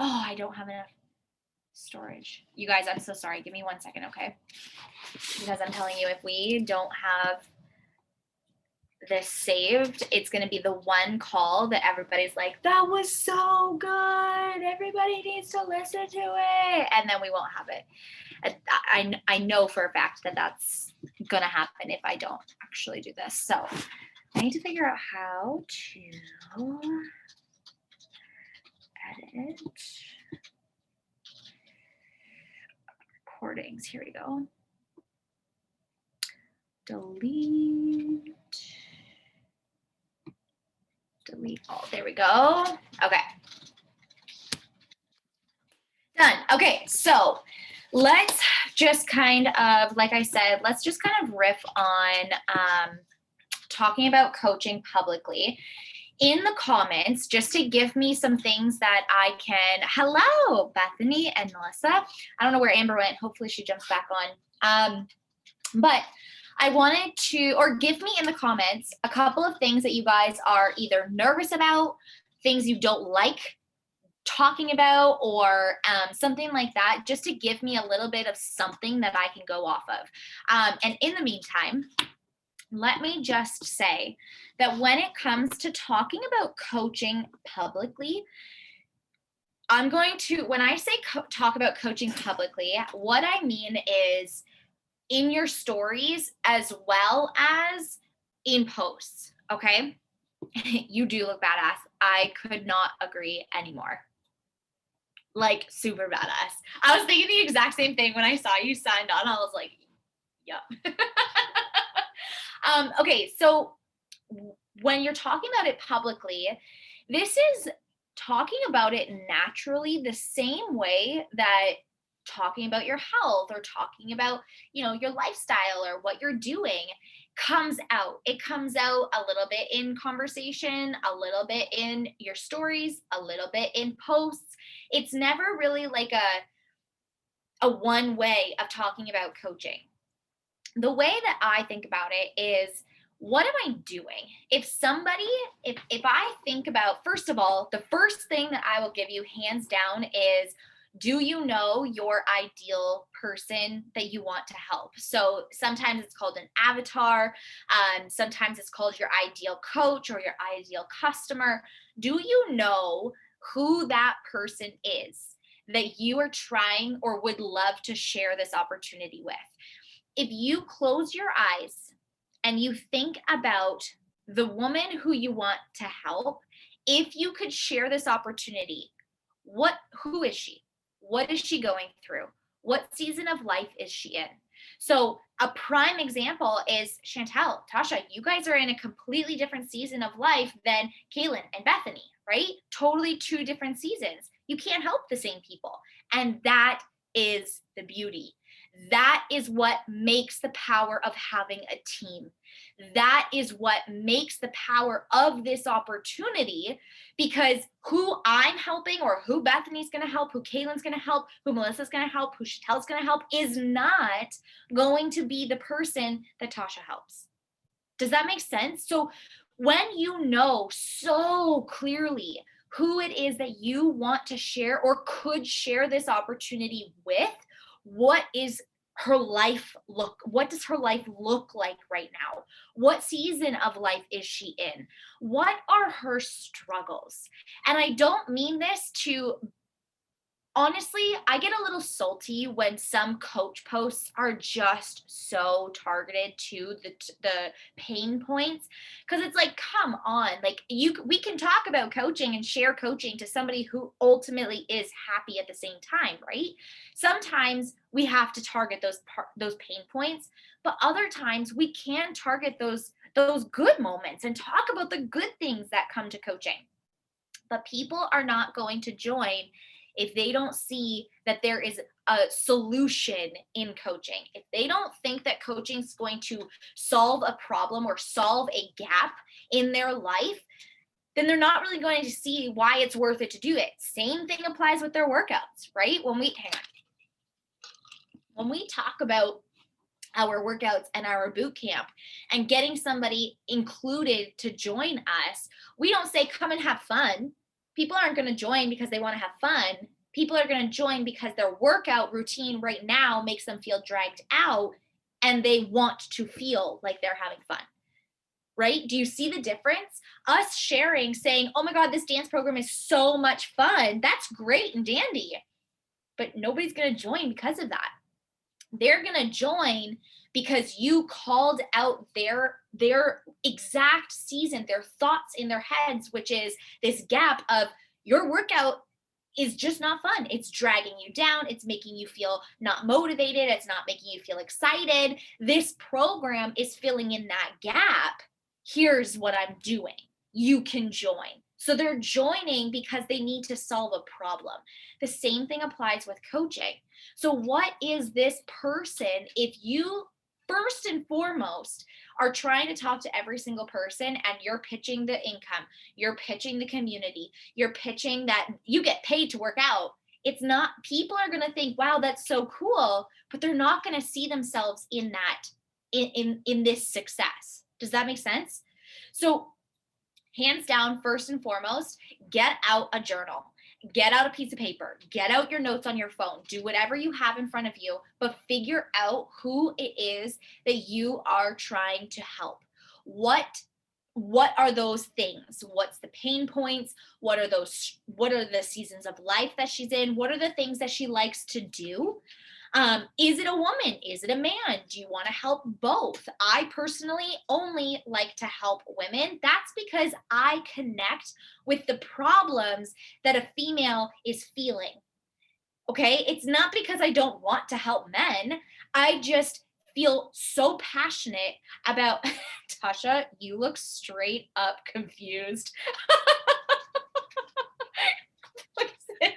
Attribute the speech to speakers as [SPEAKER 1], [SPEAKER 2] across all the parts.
[SPEAKER 1] Oh, I don't have enough storage. You guys, I'm so sorry. Give me 1 second, okay? Because I'm telling you, if we don't have this saved, it's going to be the one call that everybody's like, that was so good. Everybody needs to listen to it. And then we won't have it. I know for a fact that that's going to happen if I don't actually do this. So I need to figure out how to edit recordings. Here we go. Delete all. There we go. Okay. Done. Okay, so let's just kind of, like I said, let's just kind of riff on talking about coaching publicly. In the comments, just to give me some things that I can, hello, Bethany and Melissa. I don't know where Amber went. Hopefully she jumps back on. But I wanted to, or give me in the comments a couple of things that you guys are either nervous about, things you don't like talking about, or something like that, just to give me a little bit of something that I can go off of. And in the meantime, let me just say that when it comes to talking about coaching publicly, I'm going to, when I say talk about coaching publicly, what I mean is in your stories as well as in posts, okay? You do look badass. I could not agree anymore. Like super badass. I was thinking the exact same thing when I saw you signed on. I was like, yep. Okay, so when you're talking about it publicly, this is talking about it naturally the same way that talking about your health or talking about, your lifestyle or what you're doing comes out. It comes out a little bit in conversation, a little bit in your stories, a little bit in posts. It's never really like a one way of talking about coaching. The way that I think about it is, what am I doing? If I think about, first of all, the first thing that I will give you hands down is, do you know your ideal person that you want to help? So sometimes it's called an avatar. Sometimes it's called your ideal coach or your ideal customer. Do you know who that person is that you are trying or would love to share this opportunity with? If you close your eyes and you think about the woman who you want to help, if you could share this opportunity, who is she? What is she going through? What season of life is she in? So a prime example is Chantel, Tasha, you guys are in a completely different season of life than Kaylin and Bethany, right? Totally two different seasons. You can't help the same people. And that is the beauty. That is what makes the power of having a team. That is what makes the power of this opportunity, because who I'm helping or who Bethany's going to help, who Kaylin's going to help, who Melissa's going to help, who Chantel's going to help is not going to be the person that Tasha helps. Does that make sense? So when you know so clearly who it is that you want to share or could share this opportunity with, what does her life look like right now? What season of life is she in? What are her struggles? And I don't mean this to, honestly, I get a little salty when some coach posts are just so targeted to the pain points, because it's like, come on, like we can talk about coaching and share coaching to somebody who ultimately is happy at the same time, right? Sometimes we have to target those pain points, but other times we can target those good moments and talk about the good things that come to coaching. But people are not going to join if they don't see that there is a solution in coaching. If they don't think that coaching is going to solve a problem or solve a gap in their life, then they're not really going to see why it's worth it to do it. Same thing applies with their workouts, right? When we talk about our workouts and our boot camp and getting somebody included to join us, we don't say, come and have fun. People aren't going to join because they want to have fun. People are going to join because their workout routine right now makes them feel dragged out and they want to feel like they're having fun. Right? Do you see the difference? Us sharing, saying, oh my God, this dance program is so much fun. That's great and dandy. But nobody's going to join because of that. They're going to join because you called out their exact season, their thoughts in their heads, which is this gap of your workout is just not fun. It's dragging you down. It's making you feel not motivated. It's not making you feel excited. This program is filling in that gap. Here's what I'm doing. You can join. So they're joining because they need to solve a problem. The same thing applies with coaching. So, what is this person? If you first and foremost are trying to talk to every single person and you're pitching the income, you're pitching the community, you're pitching that you get paid to work out, it's not, people are going to think, wow, that's so cool, but they're not going to see themselves in that, in this success. Does that make sense? So, hands down, first and foremost, get out a journal. Get out a piece of paper, get out your notes on your phone, do whatever you have in front of you, but figure out who it is that you are trying to help. What are those things? What's the pain points? What are the seasons of life that she's in? What are the things that she likes to do? Is it a woman? Is it a man? Do you want to help both? I personally only like to help women. That's because I connect with the problems that a female is feeling. Okay. It's not because I don't want to help men. I just feel so passionate about Tasha, you look straight up confused. What is this?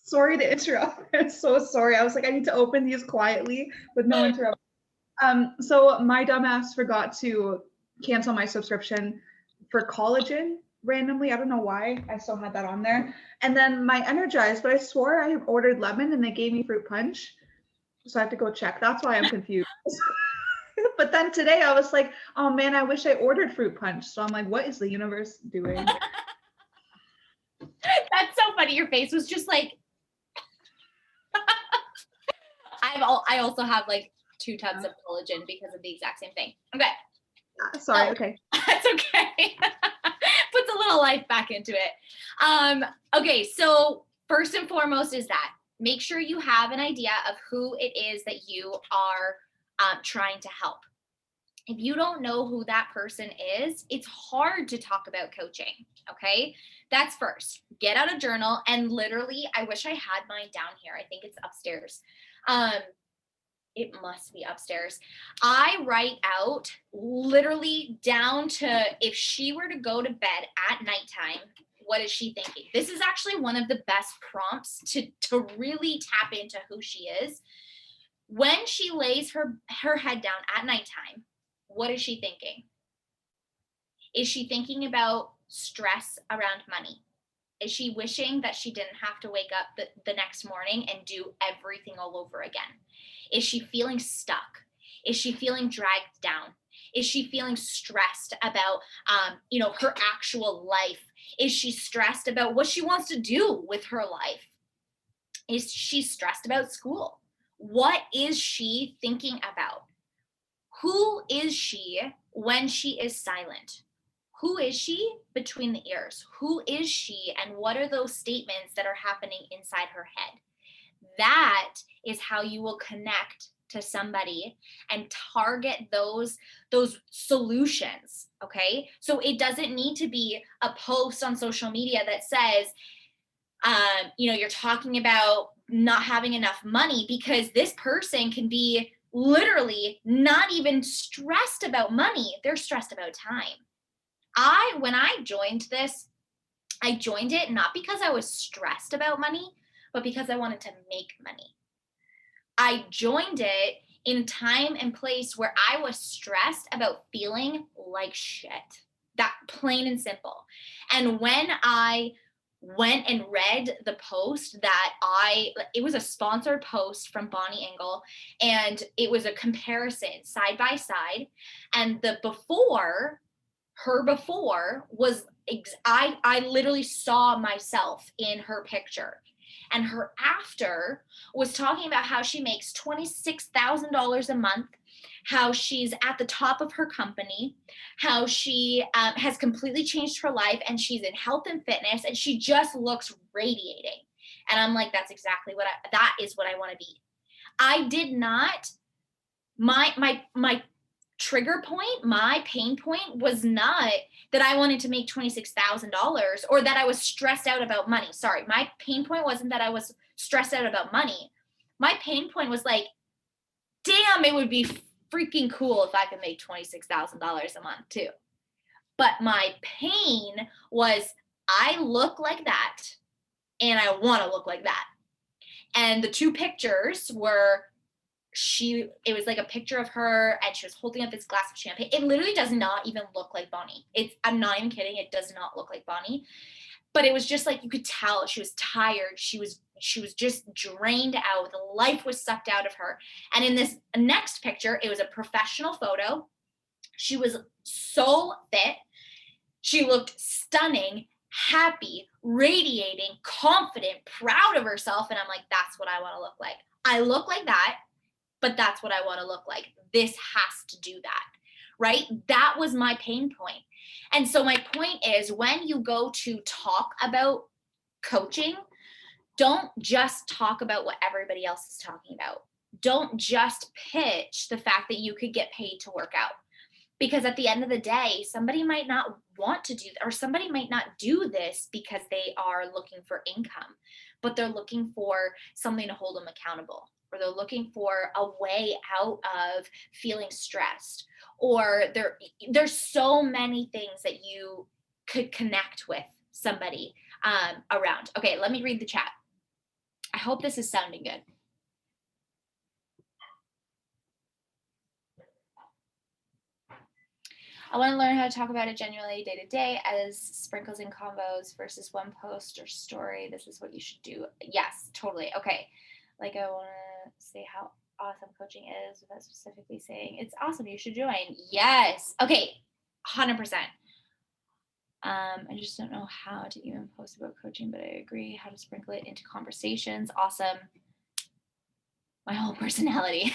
[SPEAKER 2] Sorry to interrupt. I'm so sorry. I was like, I need to open these quietly with no interruption. So my dumbass forgot to cancel my subscription for collagen randomly. I don't know why. I still had that on there. And then my Energize, but I swore I ordered lemon and they gave me fruit punch. So I have to go check. That's why I'm confused. But then today I was like, oh man, I wish I ordered fruit punch. So I'm like, what is the universe doing?
[SPEAKER 1] That's so funny. Your face was just like, I also have like 2 tubs of collagen because of the exact same thing. Okay.
[SPEAKER 2] Sorry. Okay.
[SPEAKER 1] That's okay. Puts a little life back into it. Okay. So first and foremost is that make sure you have an idea of who it is that you are trying to help. If you don't know who that person is, it's hard to talk about coaching. Okay. That's first. Get out a journal and literally, I wish I had mine down here. I think it's upstairs. It must be upstairs. I write out literally down to if she were to go to bed at nighttime, what is she thinking? This is actually one of the best prompts to really tap into who she is. When she lays her head down at nighttime, what is she thinking? Is she thinking about stress around money? Is she wishing that she didn't have to wake up the next morning and do everything all over again? Is she feeling stuck? Is she feeling dragged down? Is she feeling stressed about, her actual life? Is she stressed about what she wants to do with her life? Is she stressed about school? What is she thinking about? Who is she when she is silent? Who is she between the ears? Who is she and what are those statements that are happening inside her head? That is how you will connect to somebody and target those solutions. Okay. So it doesn't need to be a post on social media that says, you're talking about not having enough money, because this person can be literally not even stressed about money. They're stressed about time. When I joined this, I joined it not because I was stressed about money, but because I wanted to make money. I joined it in time and place where I was stressed about feeling like shit. That plain and simple. And when I went and read the post it was a sponsored post from Bonnie Engel, and it was a comparison side by side. And the before her before was I literally saw myself in her picture. And her after was talking about how she makes $26,000 a month, how she's at the top of her company, how she has completely changed her life, and she's in health and fitness, and she just looks radiating. And I'm like, that's exactly that is what I want to be. I did not, my trigger point, my pain point was not that I wanted to make $26,000 or that I was stressed out about money. Sorry, my pain point wasn't that I was stressed out about money. My pain point was like, damn, it would be freaking cool if I could make $26,000 a month too. But my pain was, I look like that and I want to look like that. And the two pictures were, it was like a picture of her and she was holding up this glass of champagne. It literally does not even look like Bonnie. I'm not even kidding. It does not look like Bonnie. But it was just like, you could tell she was tired. She was just drained out. The life was sucked out of her. And in this next picture, it was a professional photo. She was so fit. She looked stunning, happy, radiating, confident, proud of herself. And I'm like, that's what I want to look like. I look like that, but that's what I want to look like. This has to do that, right? That was my pain point. And so my point is, when you go to talk about coaching, don't just talk about what everybody else is talking about. Don't just pitch the fact that you could get paid to work out. Because at the end of the day, somebody might not want to do that, or somebody might not do this because they are looking for income, but they're looking for something to hold them accountable, or they're looking for a way out of feeling stressed, or there's so many things that you could connect with somebody around. Okay, let me read the chat. I hope this is sounding good. I want to learn how to talk about it genuinely day to day as sprinkles and combos versus one post or story. This is what you should do. Yes, totally. Okay. Like, I want to say how awesome coaching is without specifically saying it's awesome, you should join. Yes. Okay. 100%. I just don't know how to even post about coaching, but I agree how to sprinkle it into conversations. Awesome. My whole personality.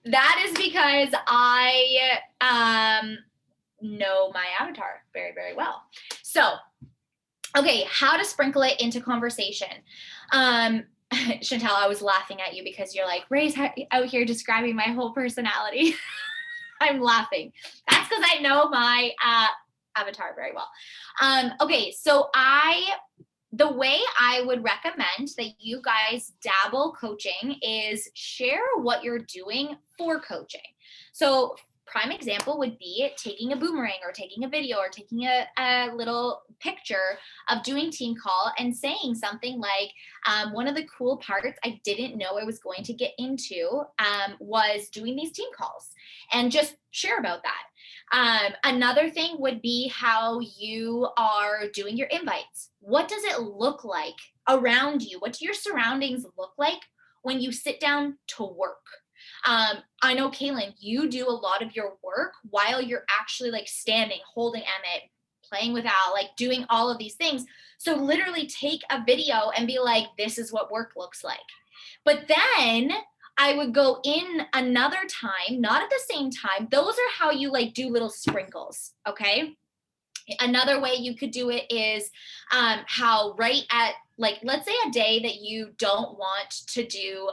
[SPEAKER 1] That is because I know my avatar very, very well. So, okay, how to sprinkle it into conversation. Chantel, I was laughing at you because you're like, Ray's out here describing my whole personality. I'm laughing. That's because I know my avatar very well. Okay, so the way I would recommend that you guys dabble coaching is share what you're doing for coaching. So prime example would be taking a boomerang or taking a video or taking a little picture of doing team call and saying something like, one of the cool parts I didn't know I was going to get into was doing these team calls, and just share about that. Another thing would be how you are doing your invites. What does it look like around you? What do your surroundings look like when you sit down to work? I know, Kaylin, you do a lot of your work while you're actually like standing, holding Emmett, playing with Al, like doing all of these things. So literally take a video and be like, this is what work looks like. But then I would go in another time, not at the same time. Those are how you like do little sprinkles, okay? Another way you could do it is how right at, like, let's say a day that you don't want to do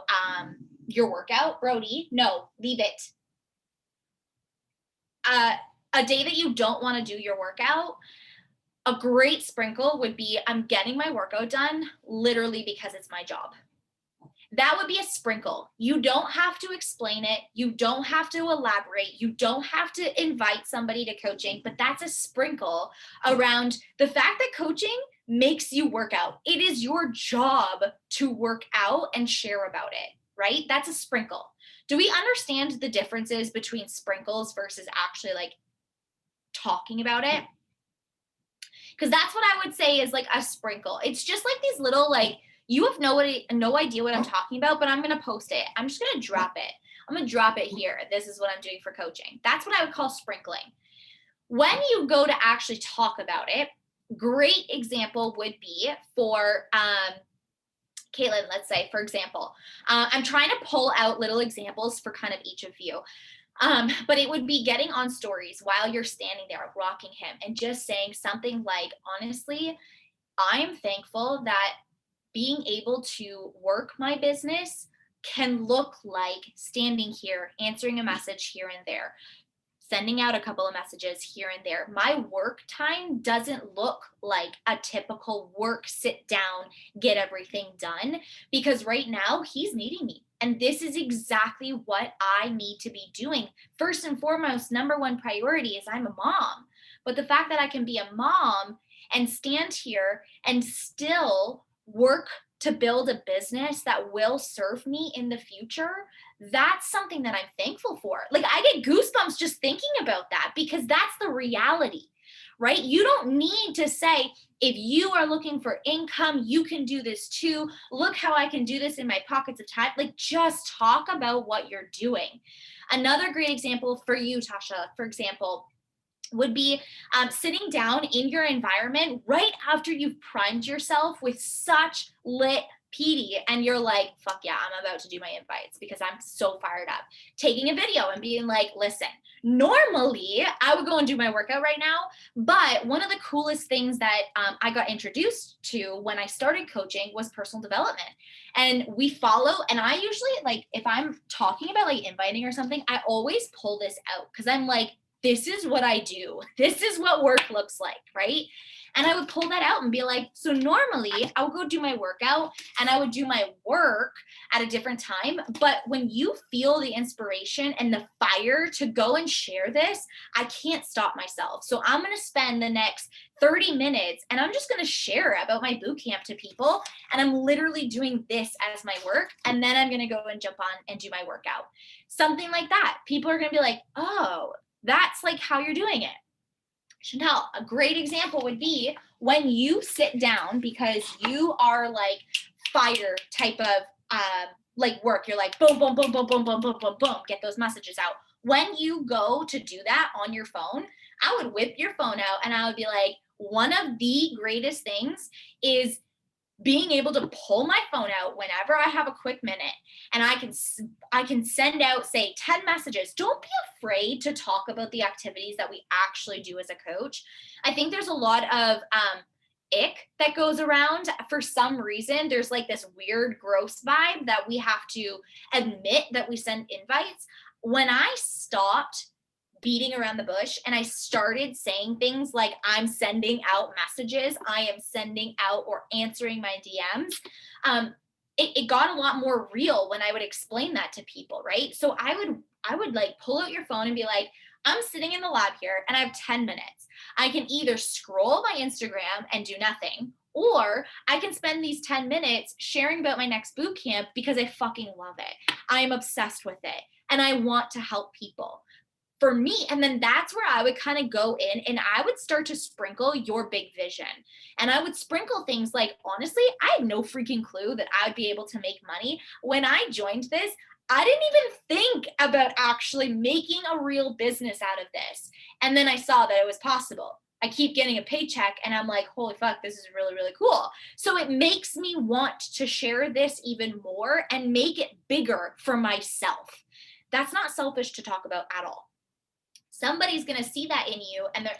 [SPEAKER 1] your workout, Brody, no, leave it. A day that you don't want to do your workout, a great sprinkle would be, I'm getting my workout done literally because it's my job. That would be a sprinkle. You don't have to explain it. You don't have to elaborate. You don't have to invite somebody to coaching, but that's a sprinkle around the fact that coaching makes you work out. It is your job to work out and share about it, right? That's a sprinkle. Do we understand the differences between sprinkles versus actually like talking about it? Because that's what I would say is like a sprinkle. It's just like these little, like, you have no idea what I'm talking about, but I'm going to post it. I'm just going to drop it. I'm going to drop it here. This is what I'm doing for coaching. That's what I would call sprinkling. When you go to actually talk about it, great example would be for Caitlin, let's say, for example. I'm trying to pull out little examples for kind of each of you. But it would be getting on stories while you're standing there rocking him and just saying something like, honestly, I'm thankful that being able to work my business can look like standing here, answering a message here and there, sending out a couple of messages here and there. My work time doesn't look like a typical work, sit down, get everything done, because right now he's needing me. And this is exactly what I need to be doing. First and foremost, number one priority is I'm a mom. But the fact that I can be a mom and stand here and still work to build a business that will serve me in the future, that's something that I'm thankful for. Like, I get goosebumps just thinking about that, because that's the reality, right? You don't need to say, if you are looking for income, you can do this too. Look how I can do this in my pockets of time. Like, just talk about what you're doing. Another great example for you, Tasha, for example, would be sitting down in your environment right after you've primed yourself with such lit PD and you're like, fuck yeah, I'm about to do my invites because I'm so fired up. Taking a video and being like, listen, normally I would go and do my workout right now, but one of the coolest things that I got introduced to when I started coaching was personal development. And we follow, and I usually, like, if I'm talking about like inviting or something, I always pull this out because I'm like, this is what I do. This is what work looks like, right? And I would pull that out and be like, so normally I would go do my workout and I would do my work at a different time. But when you feel the inspiration and the fire to go and share this, I can't stop myself. So I'm going to spend the next 30 minutes and I'm just going to share about my boot camp to people. And I'm literally doing this as my work. And then I'm going to go and jump on and do my workout. Something like that. People are going to be like, oh, that's like how you're doing it. Chantel, a great example would be when you sit down because you are like fire type of like work. You're like boom, boom, boom, boom, boom, boom, boom, boom, boom, get those messages out. When you go to do that on your phone, I would whip your phone out and I would be like, one of the greatest things is being able to pull my phone out whenever I have a quick minute and I can send out, say, 10 messages. Don't be afraid to talk about the activities that we actually do as a coach. I think there's a lot of ick that goes around. For some reason, there's like this weird gross vibe that we have to admit that we send invites. When I stopped beating around the bush and I started saying things like, I'm sending out messages, I am sending out or answering my DMs, it got a lot more real when I would explain that to people, right? So I would like pull out your phone and be like, I'm sitting in the lab here and I have 10 minutes. I can either scroll my Instagram and do nothing, or I can spend these 10 minutes sharing about my next boot camp because I fucking love it. I am obsessed with it and I want to help people. For me, and then that's where I would kind of go in and I would start to sprinkle your big vision. And I would sprinkle things like, honestly, I had no freaking clue that I would be able to make money. When I joined this, I didn't even think about actually making a real business out of this. And then I saw that it was possible. I keep getting a paycheck and I'm like, holy fuck, this is really, really cool. So it makes me want to share this even more and make it bigger for myself. That's not selfish to talk about at all. Somebody's going to see that in you and they're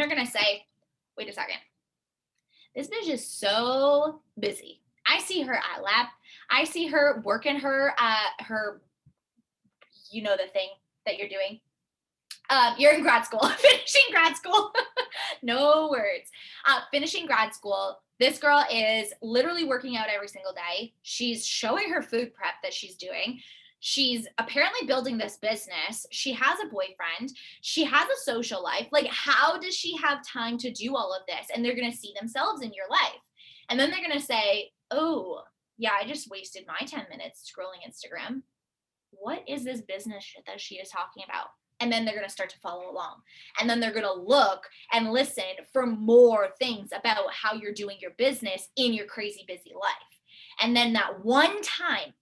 [SPEAKER 1] going to say, wait a second, this bitch is so busy. I see her at lab. I see her working her you know, the thing that you're doing. You're in grad school, finishing grad school. No words. Finishing grad school. This girl is literally working out every single day. She's showing her food prep that she's doing. She's apparently building this business. She has a boyfriend. She has a social life. Like, how does she have time to do all of this? And they're going to see themselves in your life. And then they're going to say, oh, yeah, I just wasted my 10 minutes scrolling Instagram. What is this business shit that she is talking about? And then they're going to start to follow along. And then they're going to look and listen for more things about how you're doing your business in your crazy busy life. And then that one time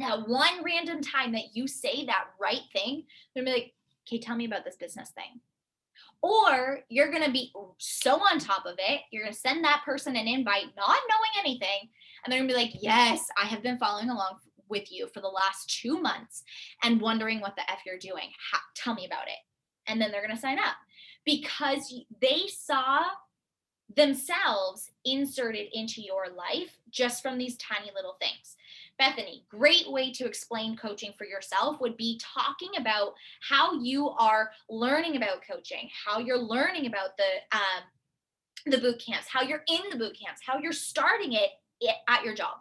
[SPEAKER 1] That one random time that you say that right thing, they're gonna be like, okay, tell me about this business thing. Or you're going to be so on top of it. You're going to send that person an invite, not knowing anything. And they're going to be like, yes, I have been following along with you for the last 2 months and wondering what the F you're doing. Tell me about it. And then they're going to sign up because they saw themselves inserted into your life just from these tiny little things. Bethany, great way to explain coaching for yourself would be talking about how you are learning about coaching, how you're learning about the boot camps, how you're in the boot camps, how you're starting it at your job.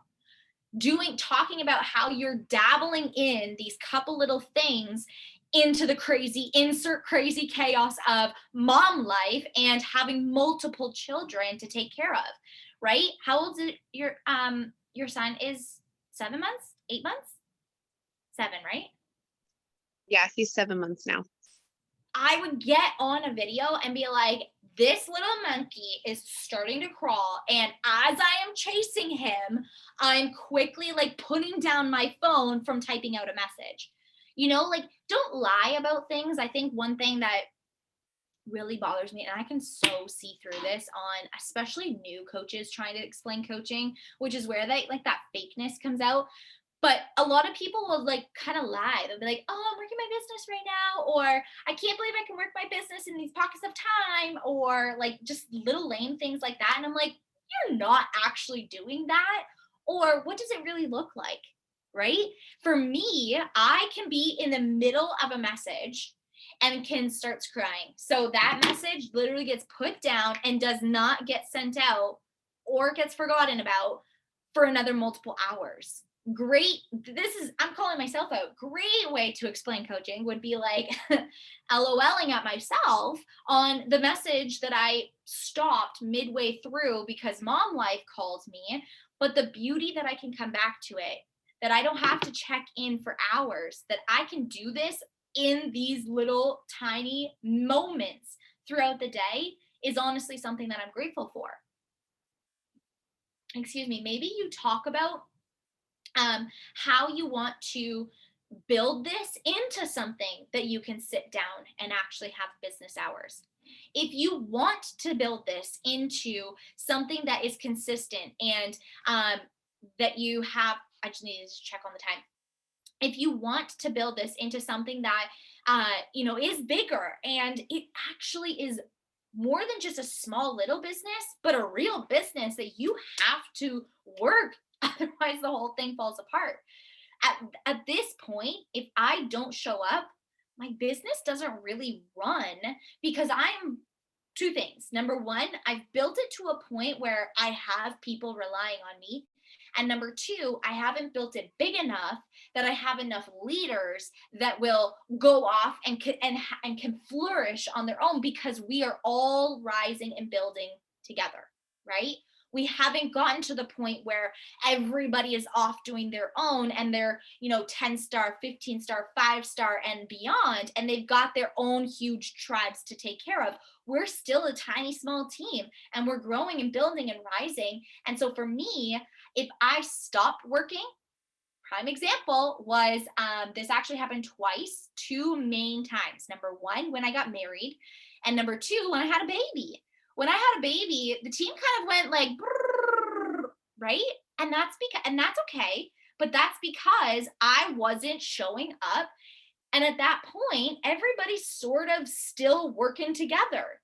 [SPEAKER 1] Talking about how you're dabbling in these couple little things into the crazy chaos of mom life and having multiple children to take care of, right? How old is your son is 7 months, 8 months, 7, right?
[SPEAKER 3] Yeah, he's 7 months now.
[SPEAKER 1] I would get on a video and be like, this little monkey is starting to crawl. And as I am chasing him, I'm quickly like putting down my phone from typing out a message. Like don't lie about things. I think one thing that really bothers me, and I can so see through this on especially new coaches trying to explain coaching, which is where they like that fakeness comes out. But a lot of people will like kind of lie. They'll be like, oh, I'm working my business right now, or I can't believe I can work my business in these pockets of time, or like just little lame things like that. And I'm like, you're not actually doing that. Or what does it really look like? Right? For me, I can be in the middle of a message and can starts crying. So that message literally gets put down and does not get sent out or gets forgotten about for another multiple hours. I'm calling myself out. Great way to explain coaching would be like LOLing at myself on the message that I stopped midway through because mom life called me, but the beauty that I can come back to it, that I don't have to check in for hours, that I can do this in these little tiny moments throughout the day is honestly something that I'm grateful for. Excuse me. Maybe you talk about how you want to build this into something that you can sit down and actually have business hours. If you want to build this into something that is consistent and that you have, I just needed to check on the time. If you want to build this into something that is bigger and it actually is more than just a small little business, but a real business that you have to work, otherwise the whole thing falls apart. At this point, if I don't show up, my business doesn't really run because I'm two things. Number one, I've built it to a point where I have people relying on me. And number two, I haven't built it big enough that I have enough leaders that will go off and can flourish on their own because we are all rising and building together, right? We haven't gotten to the point where everybody is off doing their own and they're 10-star, 15-star, 5-star and beyond, and they've got their own huge tribes to take care of. We're still a tiny small team and we're growing and building and rising. And so for me, if I stopped working, prime example was this actually happened twice, two main times. Number one, when I got married, and number two, when I had a baby. When I had a baby, the team kind of went like, right? And that's okay. But that's because I wasn't showing up. And at that point, everybody's sort of still working together.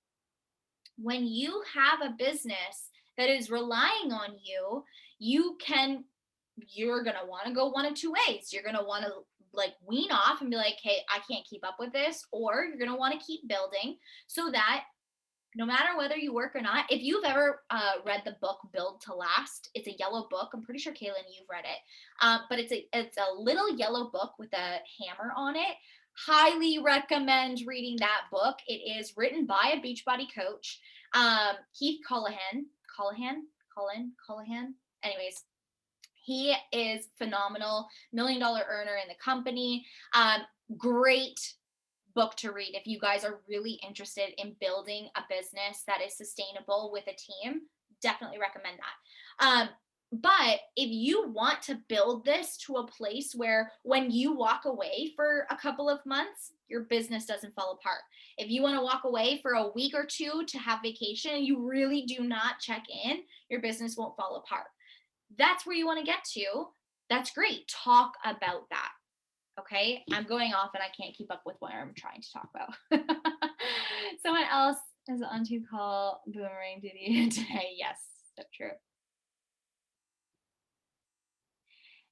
[SPEAKER 1] When you have a business that is relying on you, you're going to want to go one of two ways. You're going to want to like wean off and be like, hey, I can't keep up with this. Or you're going to want to keep building so that no matter whether you work or not, if you've ever read the book Build to Last, it's a yellow book. I'm pretty sure, Kaylin, you've read it. But it's a little yellow book with a hammer on it. Highly recommend reading that book. It is written by a Beachbody coach, Keith Callahan. Anyways, he is phenomenal, $1 million earner in the company. Great book to read if you guys are really interested in building a business that is sustainable with a team. Definitely recommend that. But if you want to build this to a place where when you walk away for a couple of months, your business doesn't fall apart. If you want to walk away for a week or two to have vacation and you really do not check in, your business won't fall apart. That's where you want to get to. That's great. Talk about that. Okay. I'm going off and I can't keep up with what I'm trying to talk about. Someone else is on to call boomerang duty today. Yes, so true.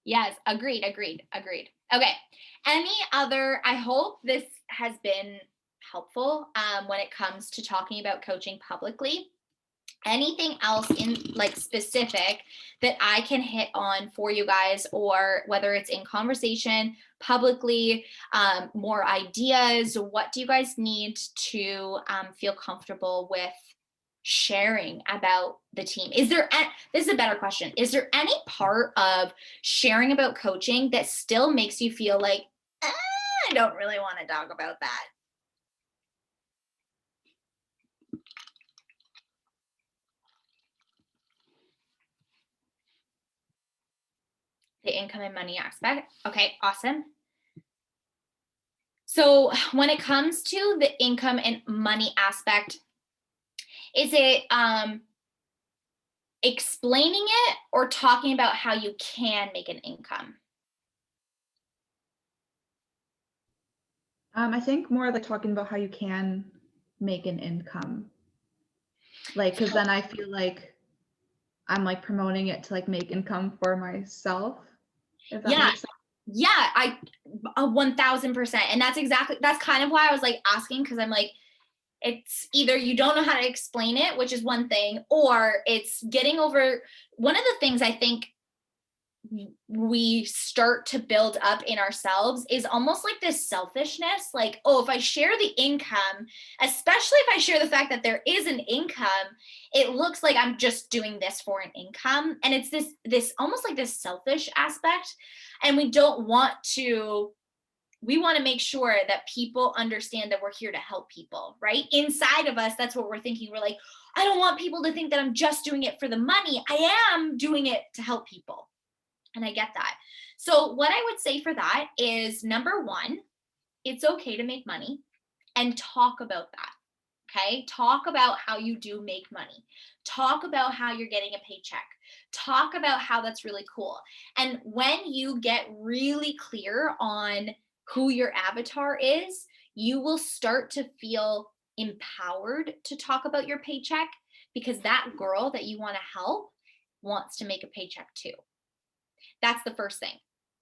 [SPEAKER 1] Yes, agreed. Okay. Any other, I hope this has been helpful when it comes to talking about coaching publicly. Anything else in like specific that I can hit on for you guys, or whether it's in conversation publicly, more ideas? What do you guys need to feel comfortable with sharing about the team? This is a better question. Is there any part of sharing about coaching that still makes you feel like, I don't really want to talk about that? The income and money aspect. Okay, awesome. So when it comes to the income and money aspect, is it explaining it or talking about how you can make an income?
[SPEAKER 2] I think more like talking about how you can make an income. Like, because then I feel like I'm like promoting it to like make income for myself, if that
[SPEAKER 1] Yeah.
[SPEAKER 2] makes sense.
[SPEAKER 1] Yeah, I 1000%. And that's kind of why I was like asking, because I'm like, it's either you don't know how to explain it, which is one thing, or it's getting over. One of the things I think we start to build up in ourselves is almost like this selfishness, like, oh, if I share the income, especially if I share the fact that there is an income, it looks like I'm just doing this for an income. And it's this almost like this selfish aspect. And we want to make sure that people understand that we're here to help people, right? Inside of us, that's what we're thinking. We're like, I don't want people to think that I'm just doing it for the money. I am doing it to help people. And I get that. So what I would say for that is, number one, it's okay to make money, and talk about that. Okay. Talk about how you do make money. Talk about how you're getting a paycheck. Talk about how that's really cool. And when you get really clear on who your avatar is, you will start to feel empowered to talk about your paycheck, because that girl that you want to help wants to make a paycheck too. That's the first thing.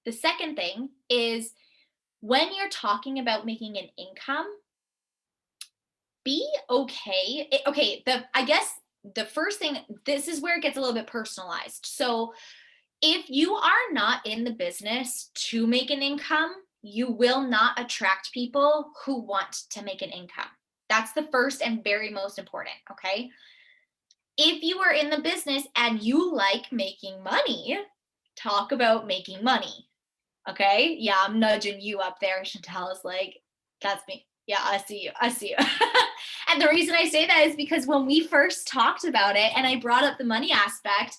[SPEAKER 1] The second thing is, when you're talking about making an income, be okay. I guess the first thing, this is where it gets a little bit personalized. So if you are not in the business to make an income, you will not attract people who want to make an income. That's the first and very most important. Okay. If you are in the business and you like making money, talk about making money. Okay. Yeah, I'm nudging you up there. Chantel is like, that's me. Yeah, I see you. And the reason I say that is because when we first talked about it and I brought up the money aspect,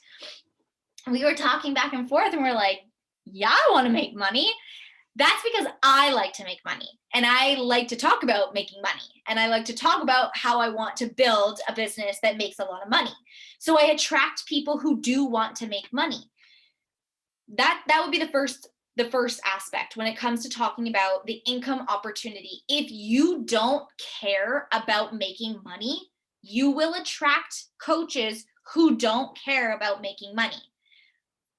[SPEAKER 1] we were talking back and forth and we're like, yeah, I want to make money. That's because I like to make money and I like to talk about making money and I like to talk about how I want to build a business that makes a lot of money. So I attract people who do want to make money. That would be the first aspect when it comes to talking about the income opportunity. If you don't care about making money, you will attract coaches who don't care about making money.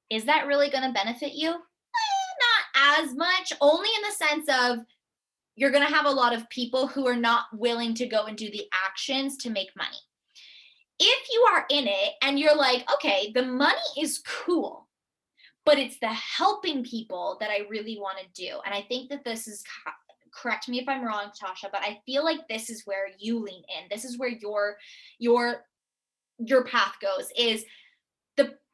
[SPEAKER 1] Is that really going to benefit you? Not as much, only in the sense of you're going to have a lot of people who are not willing to go and do the actions to make money. If you are in it and you're like, okay, the money is cool, but it's the helping people that I really want to do. And I think that this is, correct me if I'm wrong, Tasha, but I feel like this is where you lean in. This is where your path goes, is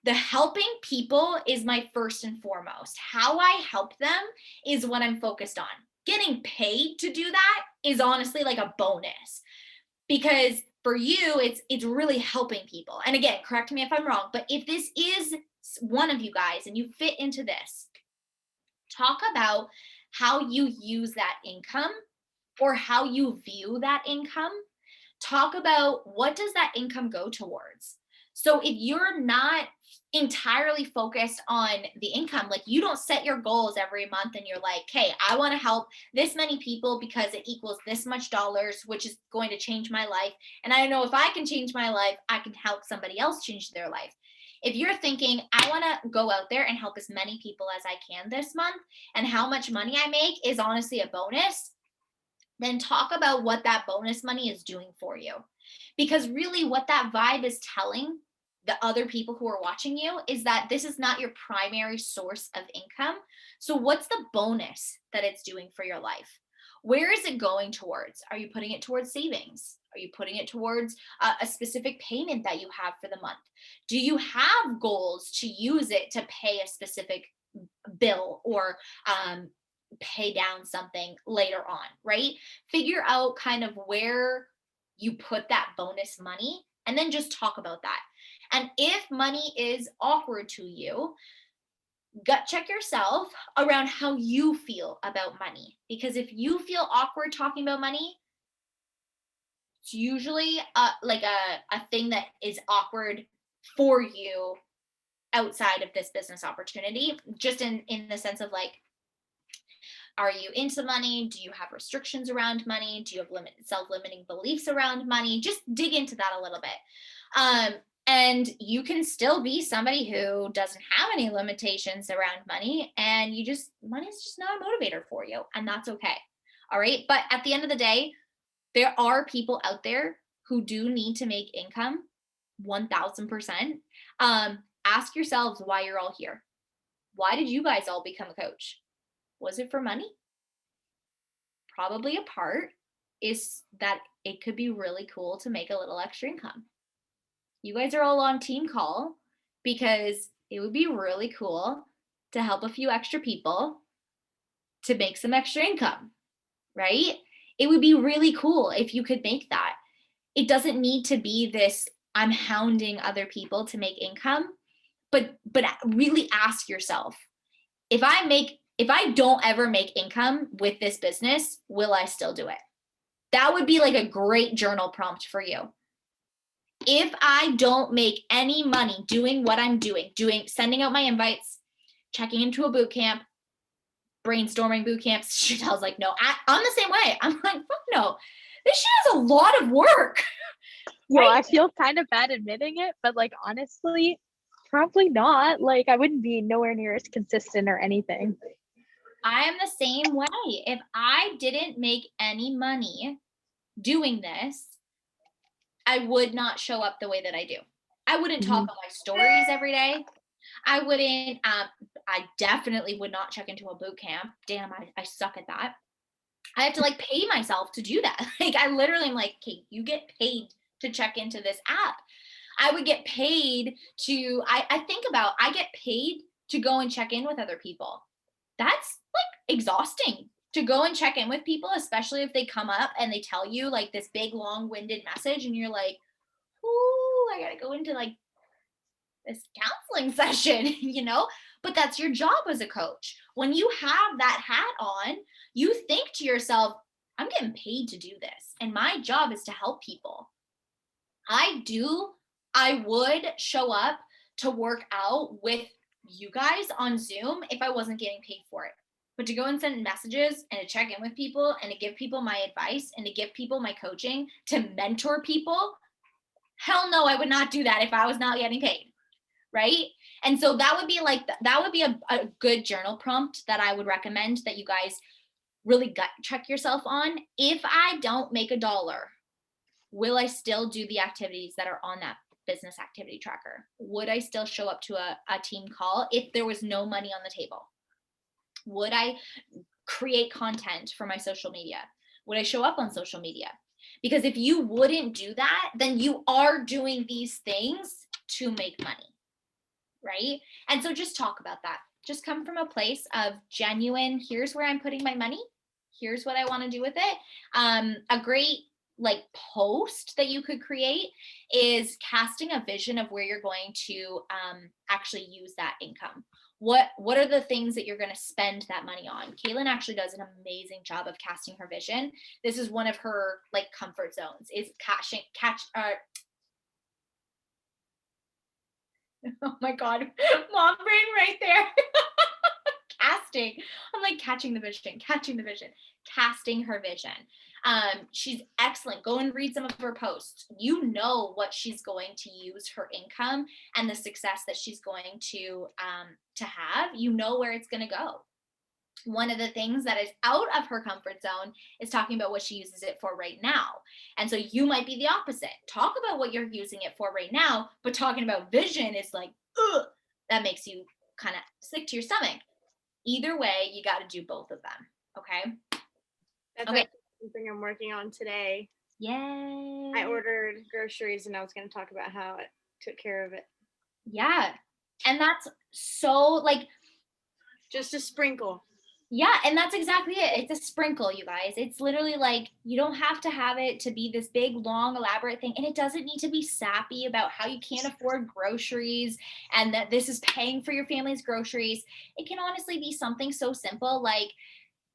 [SPEAKER 1] the helping people is my first and foremost. How I help them is what I'm focused on. Getting paid to do that is honestly like a bonus, because For you, it's really helping people. And again, correct me if I'm wrong, but if this is one of you guys and you fit into this, talk about how you use that income or how you view that income. Talk about what does that income go towards. So if you're not entirely focused on the income, like you don't set your goals every month and you're like, hey, I want to help this many people because it equals this much dollars, which is going to change my life. And I know if I can change my life, I can help somebody else change their life. If you're thinking, I want to go out there and help as many people as I can this month, and how much money I make is honestly a bonus, then talk about what that bonus money is doing for you. Because really, what that vibe is telling the other people who are watching you is that this is not your primary source of income. So, what's the bonus that it's doing for your life? Where is it going towards? Are you putting it towards savings? Are you putting it towards a specific payment that you have for the month? Do you have goals to use it to pay a specific bill or pay down something later on, right? Figure out kind of where you put that bonus money and then just talk about that. And if money is awkward to you, gut check yourself around how you feel about money. Because if you feel awkward talking about money, it's usually like a thing that is awkward for you outside of this business opportunity, just in the sense of like, are you into money? Do you have restrictions around money? Do you have self-limiting beliefs around money? Just dig into that a little bit. And you can still be somebody who doesn't have any limitations around money, and money's just not a motivator for you, and that's okay. All right. But at the end of the day, there are people out there who do need to make income 1000%. Ask yourselves why you're all here. Why did you guys all become a coach? Was it for money? Probably a part is that it could be really cool to make a little extra income. You guys are all on team call because it would be really cool to help a few extra people to make some extra income, right? It would be really cool if you could make that. It doesn't need to be this, I'm hounding other people to make income, but really ask yourself, if I don't ever make income with this business, will I still do it? That would be like a great journal prompt for you. If I don't make any money doing what I'm doing, sending out my invites, checking into a boot camp, brainstorming boot camps, Chantel's like, no, I'm the same way. I'm like, fuck no. This shit is a lot of work.
[SPEAKER 4] Well,
[SPEAKER 1] Right?
[SPEAKER 4] I feel kind of bad admitting it, but like honestly, probably not. Like I wouldn't be nowhere near as consistent or anything.
[SPEAKER 1] I am the same way. If I didn't make any money doing this, I would not show up the way that I do. I wouldn't talk on my stories every day. I wouldn't, I definitely would not check into a boot camp. Damn, I suck at that. I have to like pay myself to do that. Like I literally am like, okay, you get paid to check into this app. I would get paid to, I think about, I get paid to go and check in with other people. That's like exhausting to go and check in with people, especially if they come up and they tell you like this big long-winded message and you're like, ooh, I gotta go into like this counseling session, but that's your job as a coach. When you have that hat on, you think to yourself, I'm getting paid to do this, and my job is to help people. I would show up to work out with you guys on Zoom if I wasn't getting paid for it. But to go and send messages and to check in with people and to give people my advice and to give people my coaching, to mentor people, hell no, I would not do that if I was not getting paid. Right? And so that would be a good journal prompt that I would recommend that you guys really gut check yourself on. If I don't make $1, will I still do the activities that are on that business activity tracker? Would I still show up to a team call if there was no money on the table? Would I create content for my social media? Would I show up on social media? Because if you wouldn't do that, then you are doing these things to make money, right? And so just talk about that. Just come from a place of genuine, here's where I'm putting my money. Here's what I want to do with it. A great like post that you could create is casting a vision of where you're going to actually use that income. What are the things that you're going to spend that money on? Kaylin actually does an amazing job of casting her vision. This is one of her like comfort zones, is oh my god, mom brain right there. Casting. I'm like catching the vision, casting her vision. She's excellent. Go and read some of her posts. You know what she's going to use her income and the success that she's going to have. You know where it's going to go. One of the things that is out of her comfort zone is talking about what she uses it for right now. And so you might be the opposite. Talk about what you're using it for right now, but talking about vision is like, ugh, that makes you kind of sick to your stomach. Either way, you got to do both of them. Okay.
[SPEAKER 5] That's
[SPEAKER 1] Okay.
[SPEAKER 5] something I'm working on today.
[SPEAKER 1] Yay.
[SPEAKER 5] I ordered groceries and I was going to talk about how it took care of it.
[SPEAKER 1] Yeah. And that's so like,
[SPEAKER 5] just a sprinkle.
[SPEAKER 1] Yeah, and that's exactly it. It's a sprinkle, you guys. It's literally like, you don't have to have it to be this big, long, elaborate thing. And it doesn't need to be sappy about how you can't afford groceries and that this is paying for your family's groceries. It can honestly be something so simple. Like,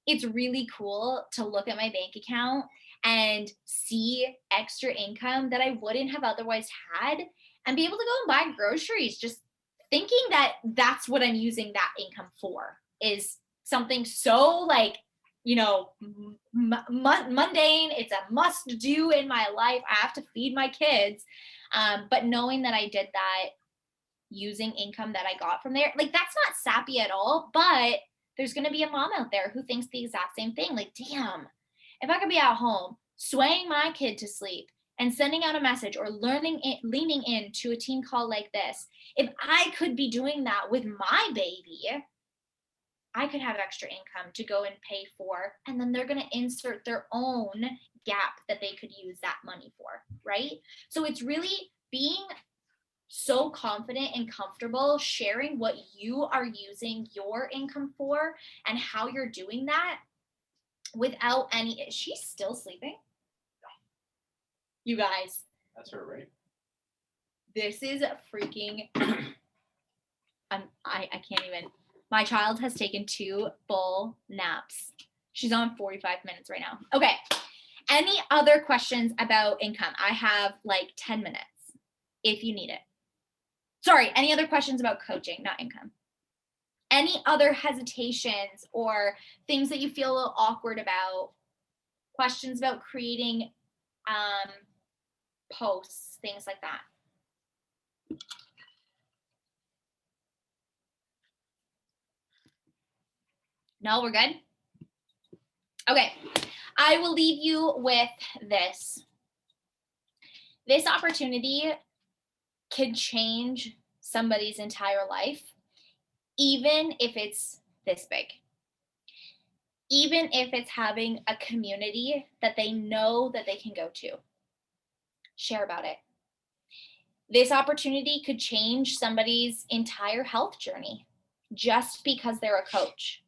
[SPEAKER 1] it's really cool to look at my bank account and see extra income that I wouldn't have otherwise had and be able to go and buy groceries, just thinking that that's what I'm using that income for is something so like, you know, mundane. It's a must do in my life. I have to feed my kids. But knowing that I did that using income that I got from there, like that's not sappy at all, but there's going to be a mom out there who thinks the exact same thing. Like, damn, if I could be at home swaying my kid to sleep and sending out a message or leaning into a team call like this, if I could be doing that with my baby, I could have extra income to go and pay for, and then they're going to insert their own gap that they could use that money for, right? So it's really being so confident and comfortable sharing what you are using your income for and how you're doing that without any. She's still sleeping? You guys.
[SPEAKER 6] That's her, right?
[SPEAKER 1] This is freaking. I can't even. My child has taken 2 full naps. She's on 45 minutes right now. Okay. Any other questions about income? I have like 10 minutes if you need it. Sorry, any other questions about coaching, not income? Any other hesitations or things that you feel a little awkward about? Questions about creating posts, things like that? No, we're good? Okay, I will leave you with this. This opportunity can change somebody's entire life, even if it's this big. Even if it's having a community that they know that they can go to. Share about it. This opportunity could change somebody's entire health journey just because they're a coach.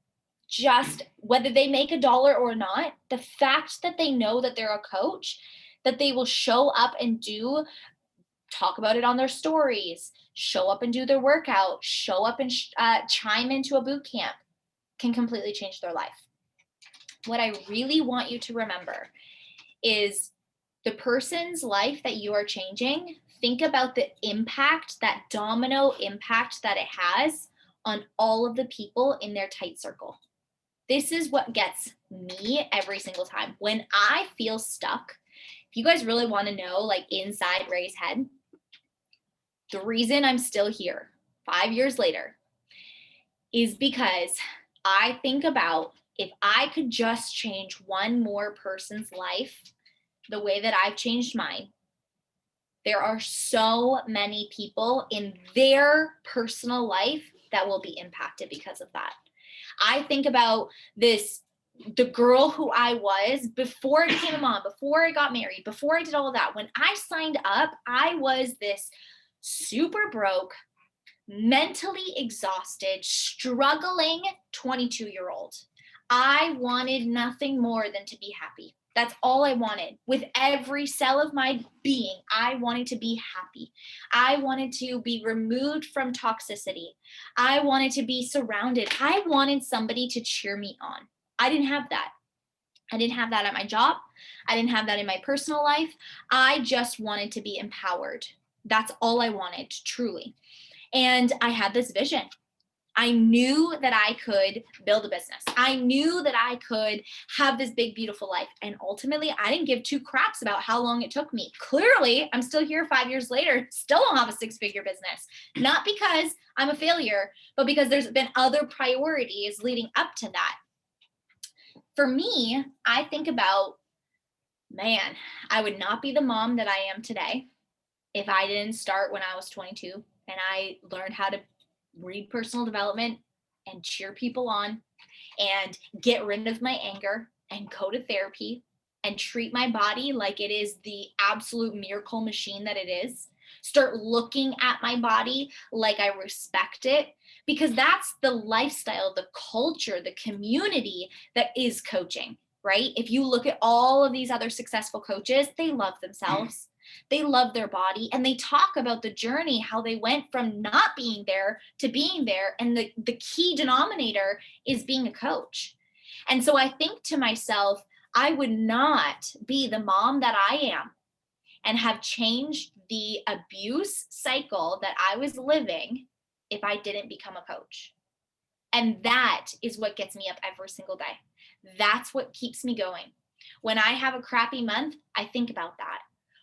[SPEAKER 1] Just whether they make $1 or not, the fact that they know that they're a coach, that they will show up and talk about it on their stories, show up and do their workout, show up and chime into a boot camp, can completely change their life. What I really want you to remember is the person's life that you are changing. Think about the impact, that domino impact that it has on all of the people in their tight circle. This is what gets me every single time. When I feel stuck, if you guys really want to know, like inside Ray's head, the reason I'm still here 5 years later is because I think about if I could just change one more person's life the way that I've changed mine, there are so many people in their personal life that will be impacted because of that. I think about the girl who I was before I became a mom, before I got married, before I did all of that. When I signed up, I was this super broke, mentally exhausted, struggling 22-year-old. I wanted nothing more than to be happy. That's all I wanted. With every cell of my being, I wanted to be happy. I wanted to be removed from toxicity. I wanted to be surrounded. I wanted somebody to cheer me on. I didn't have that. I didn't have that at my job. I didn't have that in my personal life. I just wanted to be empowered. That's all I wanted, truly. And I had this vision. I knew that I could build a business. I knew that I could have this big, beautiful life. And ultimately, I didn't give two craps about how long it took me. Clearly, I'm still here 5 years later, still don't have a 6-figure business. Not because I'm a failure, but because there's been other priorities leading up to that. For me, I think about, man, I would not be the mom that I am today if I didn't start when I was 22 and I learned how to read personal development and cheer people on and get rid of my anger and go to therapy and treat my body like it is the absolute miracle machine that it is. Start looking at my body like I respect it, because that's the lifestyle, the culture, the community that is coaching, right? If you look at all of these other successful coaches, they love themselves. They love their body, and they talk about the journey, how they went from not being there to being there. And the key denominator is being a coach. And so I think to myself, I would not be the mom that I am and have changed the abuse cycle that I was living if I didn't become a coach. And that is what gets me up every single day. That's what keeps me going. When I have a crappy month, I think about that.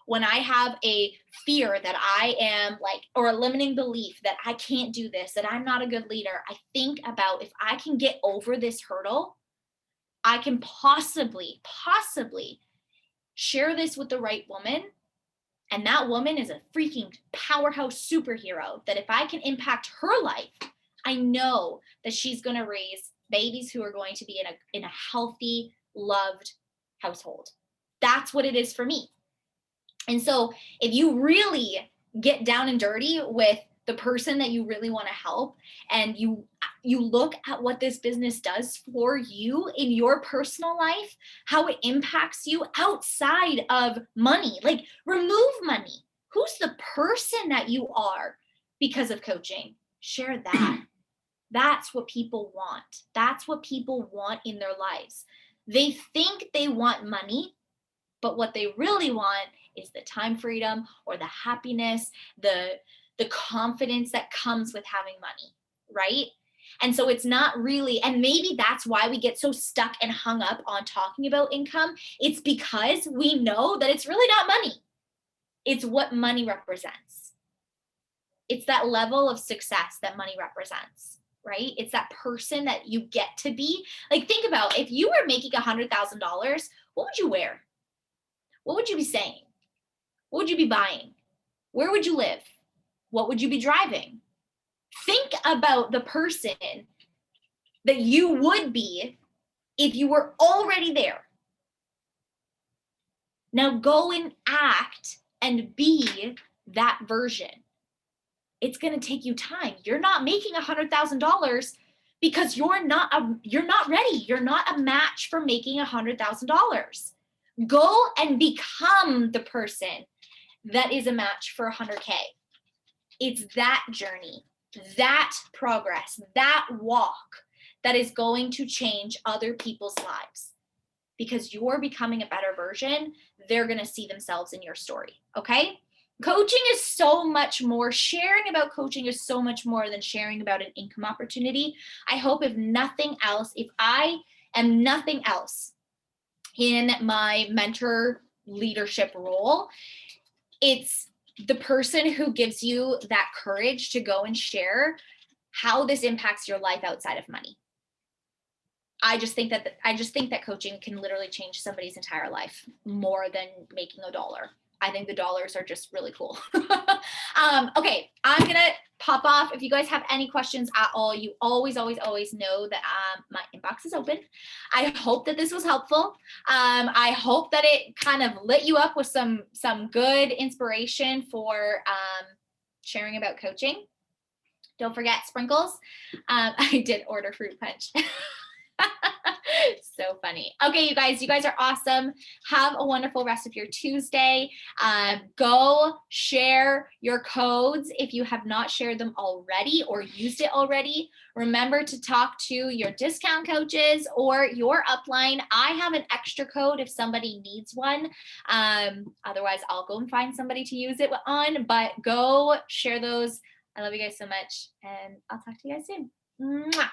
[SPEAKER 1] When I have a fear that I am like, or a limiting belief that I can't do this, that I'm not a good leader, I think about, if I can get over this hurdle, I can possibly share this with the right woman. And that woman is a freaking powerhouse superhero that if I can impact her life, I know that she's going to raise babies who are going to be in a healthy, loved household. That's what it is for me. And so if you really get down and dirty with the person that you really want to help, and you look at what this business does for you in your personal life, how it impacts you outside of money, like remove money. Who's the person that you are because of coaching? Share that. That's what people want. That's what people want in their lives. They think they want money, but what they really want is the time freedom or the happiness, the confidence that comes with having money, right? And so it's not really, and maybe that's why we get so stuck and hung up on talking about income. It's because we know that it's really not money. It's what money represents. It's that level of success that money represents, right? It's that person that you get to be. Like, think about, if you were making $100,000, what would you wear? What would you be saying? What would you be buying? Where would you live? What would you be driving? Think about the person that you would be if you were already there. Now go and act and be that version. It's going to take you time. You're not making $100,000 because you're not ready. You're not a match for making $100,000. Go and become the person that is a match for 100K. It's that journey, that progress, that walk that is going to change other people's lives, because you're becoming a better version. They're going to see themselves in your story. Okay. Coaching is so much more. Sharing about coaching is so much more than sharing about an income opportunity. I hope, if nothing else, if I am nothing else in my mentor leadership role, it's the person who gives you that courage to go and share how this impacts your life outside of money. I just think that coaching can literally change somebody's entire life more than making $1. I think the dollars are just really cool. Okay, I'm gonna pop off. If you guys have any questions at all, you always know that my inbox is open. I hope that this was helpful. I hope that it kind of lit you up with some good inspiration for sharing about coaching. Don't forget sprinkles. I did order fruit punch. So funny. Okay, you guys are awesome. Have a wonderful rest of your Tuesday. Go share your codes if you have not shared them already or used it already. Remember to talk to your discount coaches or your upline. I have an extra code if somebody needs one. Otherwise, I'll go and find somebody to use it on, but go share those. I love you guys so much, and I'll talk to you guys soon. Mwah.